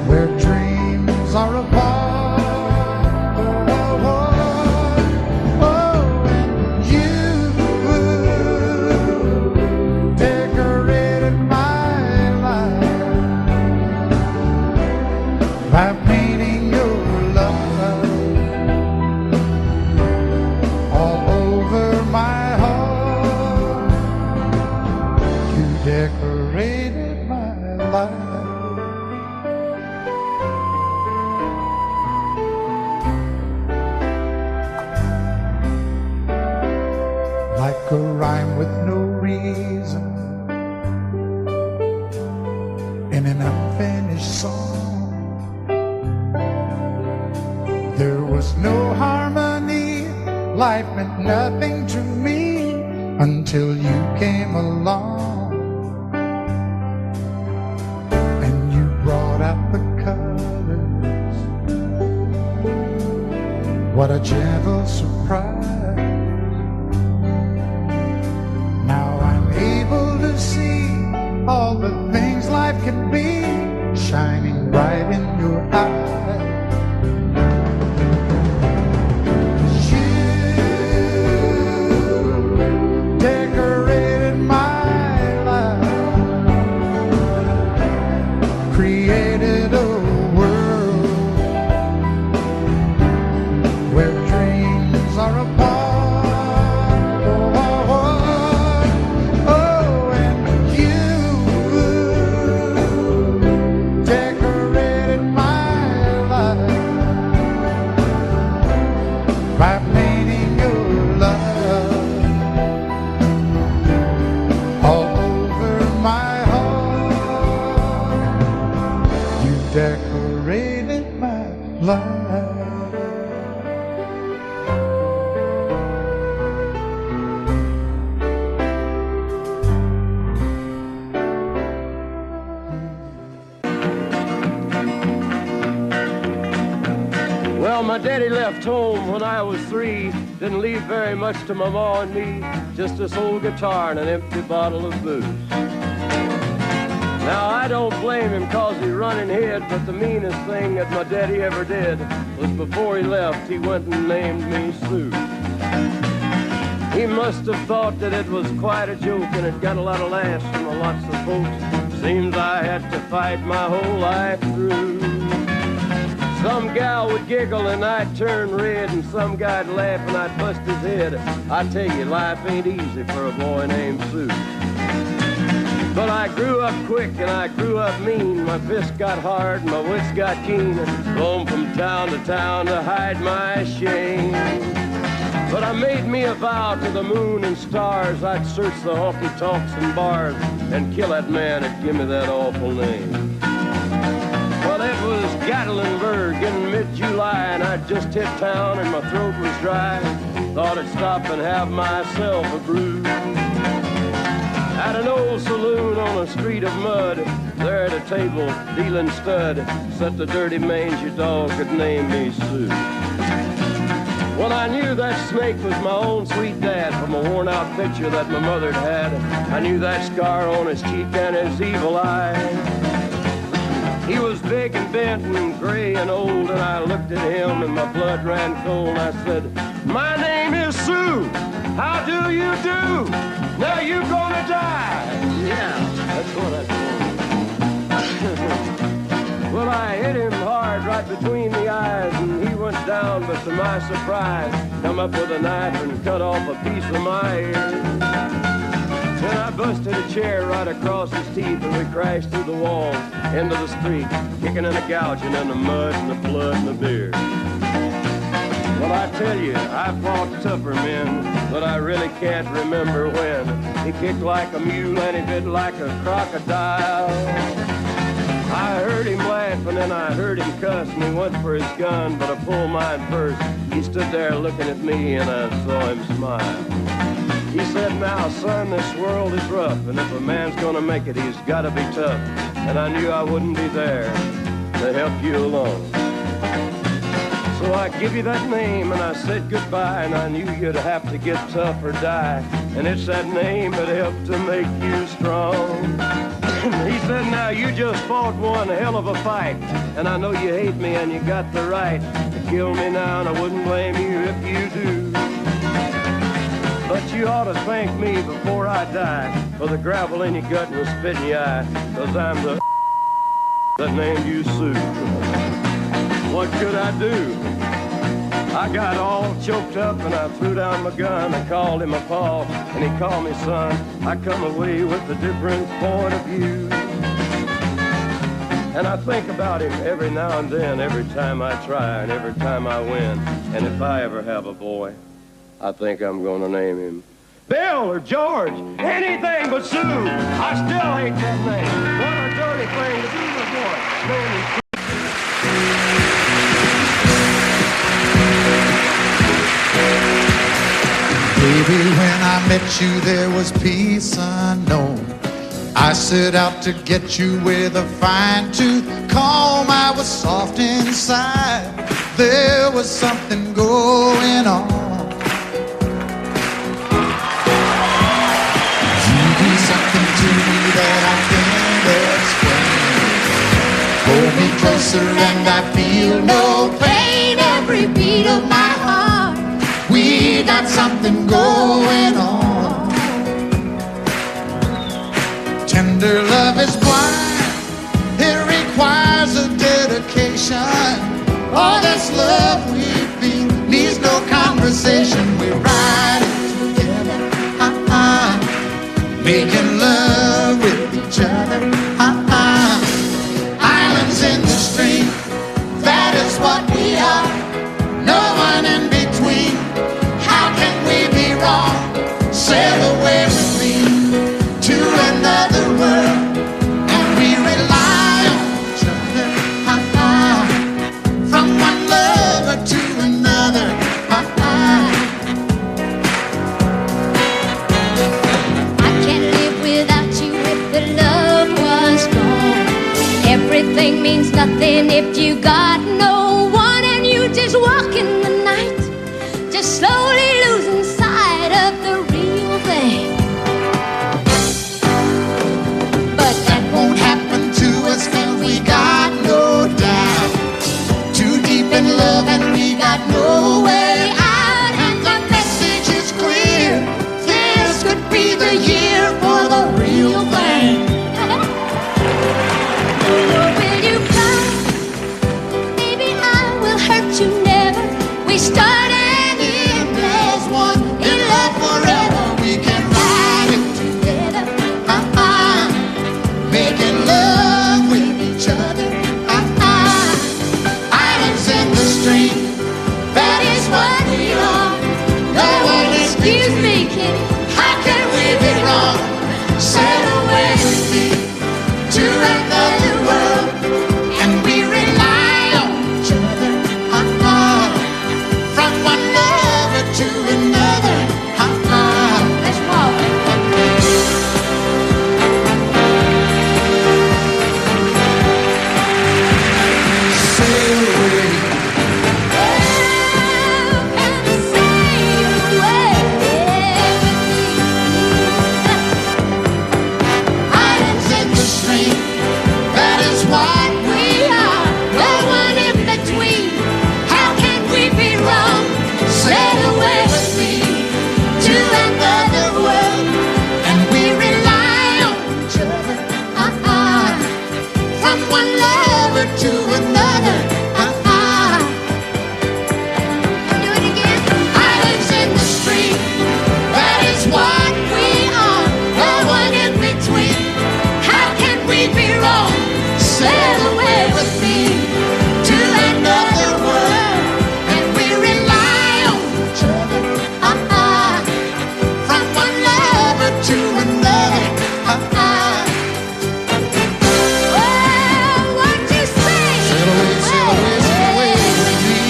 where dreams are apart. By painting your love all over my heart, you decorated my life. Like a rhyme with no reason in an unfinished song. There was no harmony, life meant nothing to me until you came along. And you brought out the colors, what a gentle surprise. Now I'm able to see all the things life can be, shining bright in your eyes. Created a world where dreams are apart. Oh, and you left home when I was 3. Didn't leave very much to my ma and me, just this old guitar and an empty bottle of booze. Now I don't blame him 'cause he run and hid, but the meanest thing that my daddy ever did was before he left, he went and named me Sue. He must have thought that it was quite a joke, and it got a lot of laughs from lots of folks. Seems I had to fight my whole life through. Some gal would giggle and I'd turn red, and some guy'd laugh and I'd bust his head. I tell you, life ain't easy for a boy named Sue. But I grew up quick and I grew up mean. My fists got hard and my wits got keen. Roamed from town to hide my shame. But I made me a vow to the moon and stars, I'd search the honky-tonks and bars and kill that man that give me that awful name. Well, it was Gatlinburg in mid-July, and I'd just hit town and my throat was dry. Thought I'd stop and have myself a brew. At an old saloon on a street of mud, there at a table, dealing stud, sat the dirty mangy dog that named me Sue. Well, I knew that snake was my own sweet dad from a worn-out picture that my mother'd had. I knew that scar on his cheek and his evil eye. He was big and bent and gray and old, and I looked at him and my blood ran cold. I said, "My name is Sue. How do you do? Now you gonna die." Yeah, that's what I told him. Well, I hit him hard right between the eyes, and he went down, but to my surprise, come up with a knife and cut off a piece of my ear. Then I busted a chair right across his teeth, and we crashed through the walls into the street, kicking and a gouging in the mud and the blood and the beer. Well, I tell you, I fought tougher men, but I really can't remember when. He kicked like a mule and he bit like a crocodile. I heard him laugh and then I heard him cuss, and he went for his gun, but I pulled mine first. He stood there looking at me and I saw him smile. He said, "Now, son, this world is rough, and if a man's gonna make it, he's gotta be tough." And I knew I wouldn't be there to help you along. So I give you that name and I said goodbye, and I knew you'd have to get tough or die. And it's that name that helped to make you strong. He said, "Now you just fought one hell of a fight, and I know you hate me and you got the right to kill me now, and I wouldn't blame you if you do. But you ought to thank me before I die for the gravel in your gut and the spit in your eye, 'cause I'm the that named you Sue." What could I do? I got all choked up and I threw down my gun. I called him a paw and he called me son. I come away with a different point of view. And I think about him every now and then, every time I try and every time I win. And if I ever have a boy, I think I'm gonna name him Bill or George, anything but Sue. I still hate that name. What a dirty thing to do to a boy. Name him Sue. Baby, when I met you, there was peace unknown. I set out to get you with a fine-tooth comb. I was soft inside. There was something going on. You do something to me that I can't explain. Hold me closer and I feel no pain. Every beat of my heart, we got something going on. Tender love is blind. It requires a dedication. All this love we feel needs no conversation. We're riding together, making love with each other, Islands in the stream, that is what we are. No one in between. How can we be wrong? Sail away with me to another world, and we rely on each other, from one lover to another, slowly losing sight of the real thing. But that won't happen to us, 'cause we got no doubt. Too deep in love and we got no way out. And the message is clear, this could be the year for the real thing. Will you come? Maybe I will hurt you never. We start and end as one, in love forever. We can ride it together, making love with each other. Islands in the stream, that is what we are. No one excuse me, kid, how can we be wrong? Sail away with me to another world, and we rely on each other. From one lover to another. Let's walk. Sail away. Islands in the stream, that is what we are. No one in between. How can we be wrong? Sail away with me to another world, and we rely on each other. From one lover to another. Do it again. Islands in the stream, that is what we are. No one in between. How can we be wrong? Sail away with me to another world, and we rely on each other. From one lover to another. Well, what you say? Sail away, sail away, sail away with me.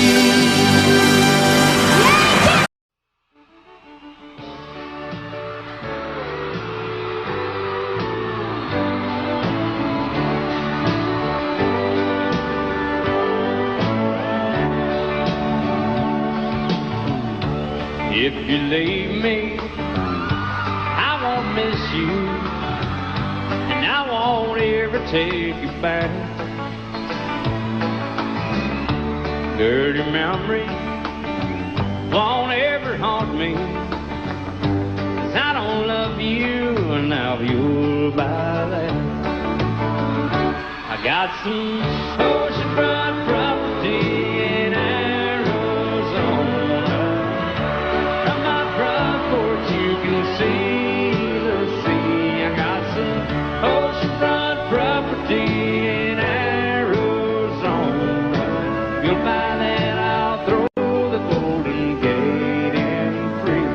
If you leave me, I won't miss you, and I won't ever take you back. Dirty memories won't ever haunt me, 'cause I don't love you, and now you'll buy that. I got some oceanfront property in Arizona. From my front porch you can see the sea. I got some oceanfront property in Arizona. If you'll buy that, I'll throw the Golden Gate in free.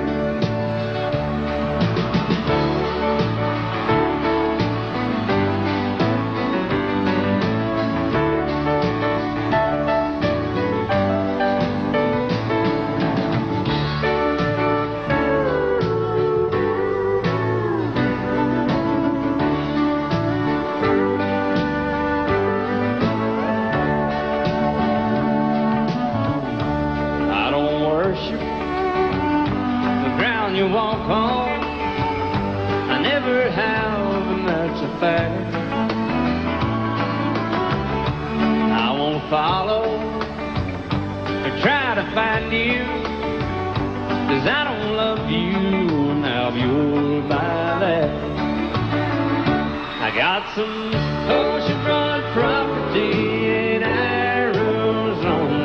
I don't worship the ground you walk on. I never have, and that's a fact. I won't follow or try to find you, 'cause I don't love you, and now you'll buy that. I got some oceanfront property in Arizona.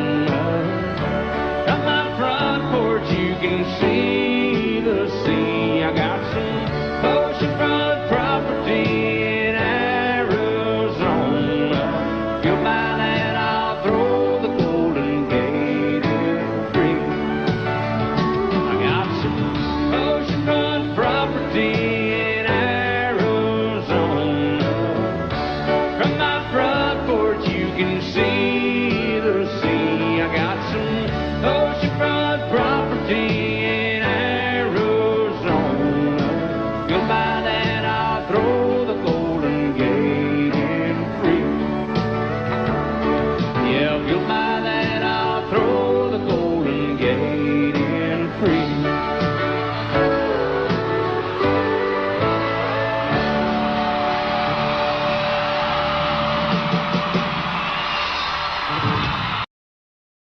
From my front porch you can see the sea. I got some oceanfront property in Arizona. If you'll buy that, I'll throw the Golden Gate in free. I got some oceanfront property in Arizona. From my front porch you can see the sea. I got some oceanfront property in Arizona. free.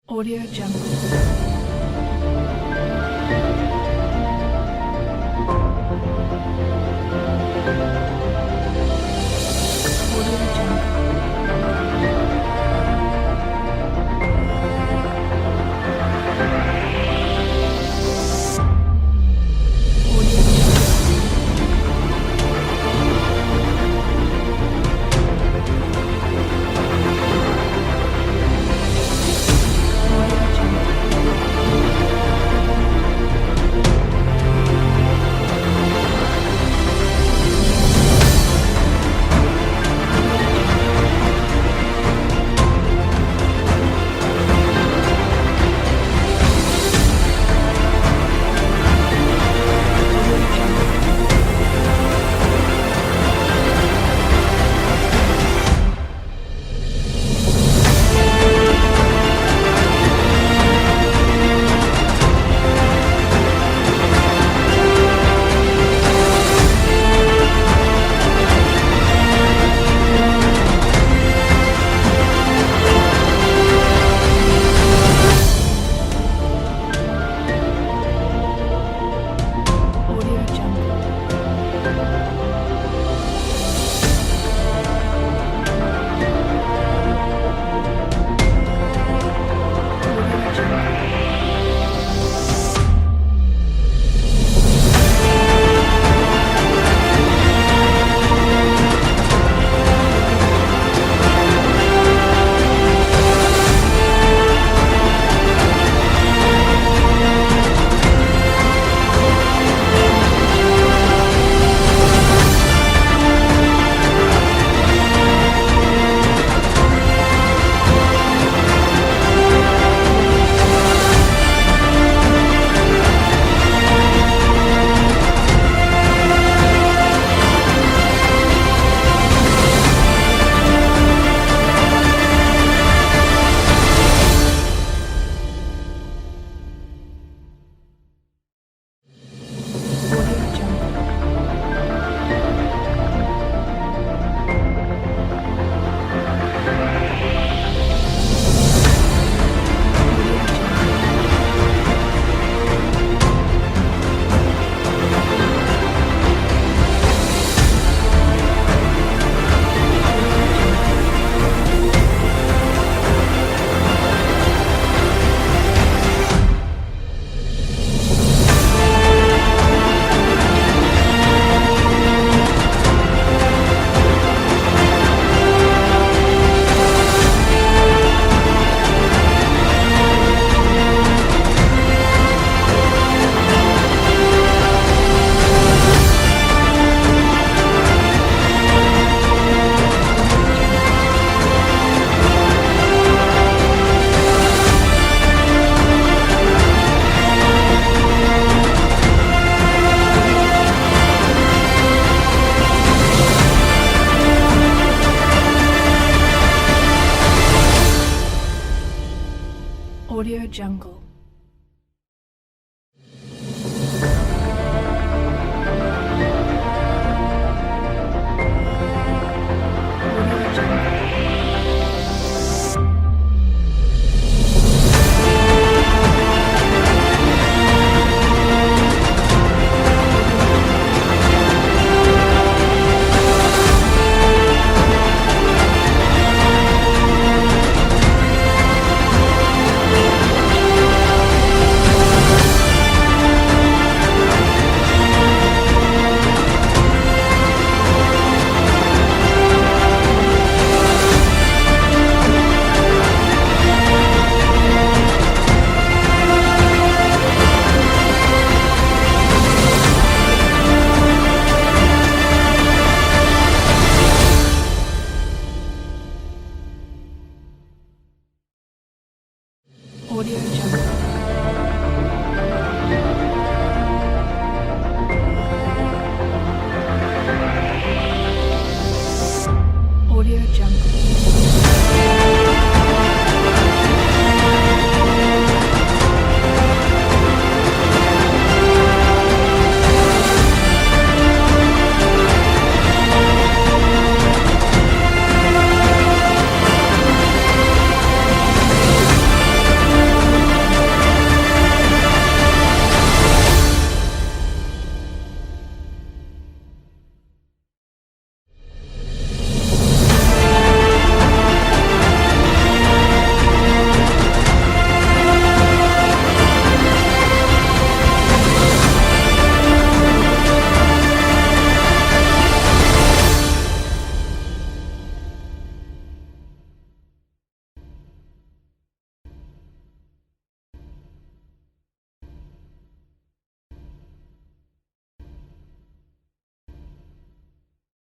Audio Jungle.